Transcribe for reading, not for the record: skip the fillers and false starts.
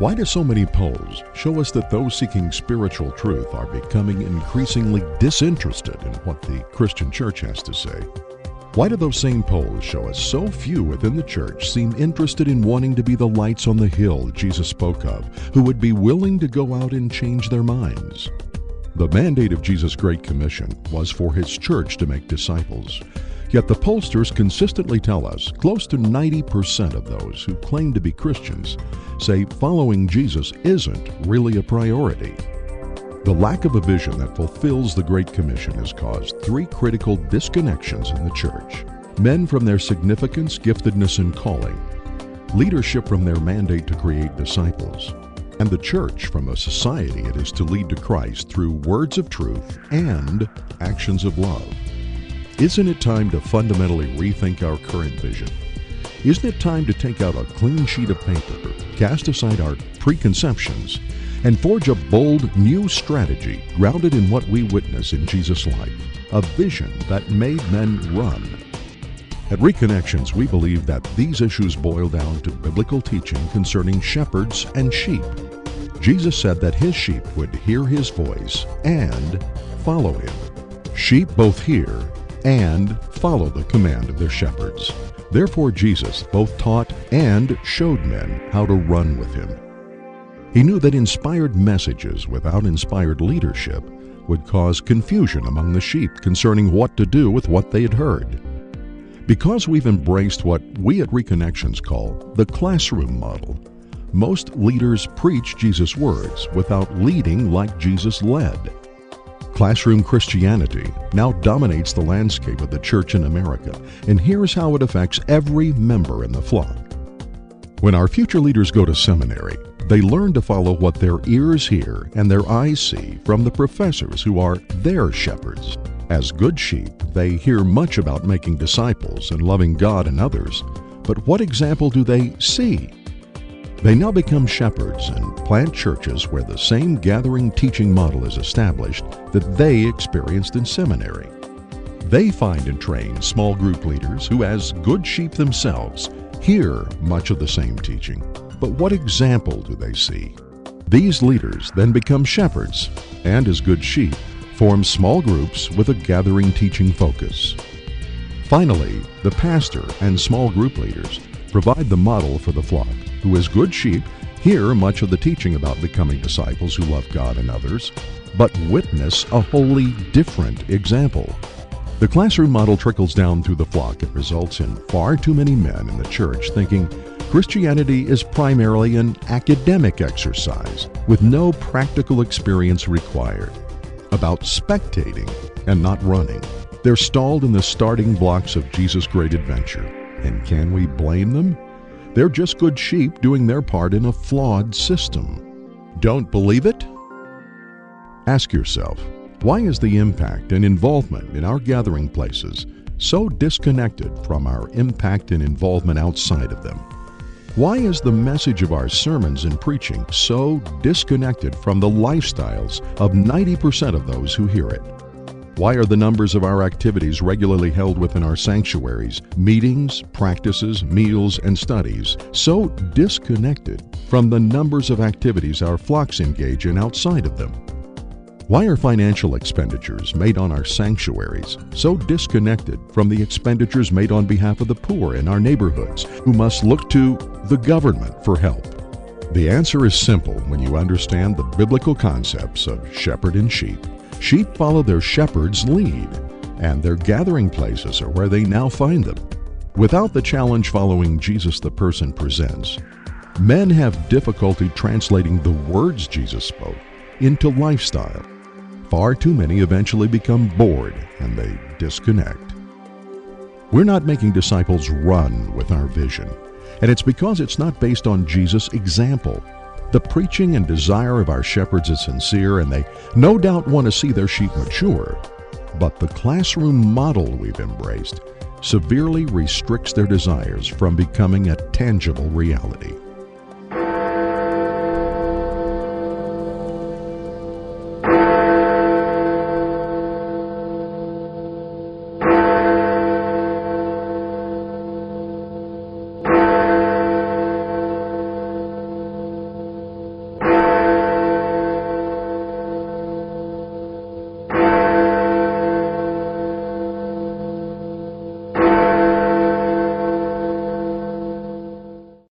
Why do so many polls show us that those seeking spiritual truth are becoming increasingly disinterested in what the Christian church has to say? Why do those same polls show us so few within the church seem interested in wanting to be the lights on the hill Jesus spoke of, who would be willing to go out and change their minds? The mandate of Jesus' Great Commission was for his church to make disciples. Yet the pollsters consistently tell us close to 90% of those who claim to be Christians say following Jesus isn't really a priority. The lack of a vision that fulfills the Great Commission has caused three critical disconnections in the church: men from their significance, giftedness, and calling, leadership from their mandate to create disciples, and the church from a society it is to lead to Christ through words of truth and actions of love. Isn't it time to fundamentally rethink our current vision? Isn't it time to take out a clean sheet of paper, cast aside our preconceptions, and forge a bold new strategy grounded in what we witness in Jesus' life, a vision that made men run? At Reconnections, we believe that these issues boil down to biblical teaching concerning shepherds and sheep. Jesus said that his sheep would hear his voice and follow him. Sheep both hear and follow the command of their shepherds. Therefore, Jesus both taught and showed men how to run with him. He knew that inspired messages without inspired leadership would cause confusion among the sheep concerning what to do with what they had heard. Because we've embraced what we at Reconnections call the classroom model, most leaders preach Jesus' words without leading like Jesus led. Classroom Christianity now dominates the landscape of the church in America, and here's how it affects every member in the flock. When our future leaders go to seminary, they learn to follow what their ears hear and their eyes see from the professors who are their shepherds. As good sheep, they hear much about making disciples and loving God and others, but what example do they see? They now become shepherds and plant churches where the same gathering teaching model is established that they experienced in seminary. They find and train small group leaders who, as good sheep themselves, hear much of the same teaching. But what example do they see? These leaders then become shepherds and, as good sheep, form small groups with a gathering teaching focus. Finally, the pastor and small group leaders provide the model for the flock, who as good sheep hear much of the teaching about becoming disciples who love God and others, but witness a wholly different example. The classroom model trickles down through the flock and results in far too many men in the church thinking Christianity is primarily an academic exercise with no practical experience required, about spectating and not running. They're stalled in the starting blocks of Jesus' great adventure. And can we blame them? They're just good sheep doing their part in a flawed system. Don't believe it? Ask yourself, why is the impact and involvement in our gathering places so disconnected from our impact and involvement outside of them? Why is the message of our sermons and preaching so disconnected from the lifestyles of 90% of those who hear it? Why are the numbers of our activities regularly held within our sanctuaries, meetings, practices, meals, and studies so disconnected from the numbers of activities our flocks engage in outside of them? Why are financial expenditures made on our sanctuaries so disconnected from the expenditures made on behalf of the poor in our neighborhoods who must look to the government for help? The answer is simple when you understand the biblical concepts of shepherd and sheep. Sheep follow their shepherd's lead, and their gathering places are where they now find them. Without the challenge following Jesus the person presents, men have difficulty translating the words Jesus spoke into lifestyle. Far too many eventually become bored and they disconnect. We're not making disciples run with our vision, and it's because it's not based on Jesus' example. The preaching and desire of our shepherds is sincere, and they no doubt want to see their sheep mature. But the classroom model we've embraced severely restricts their desires from becoming a tangible reality.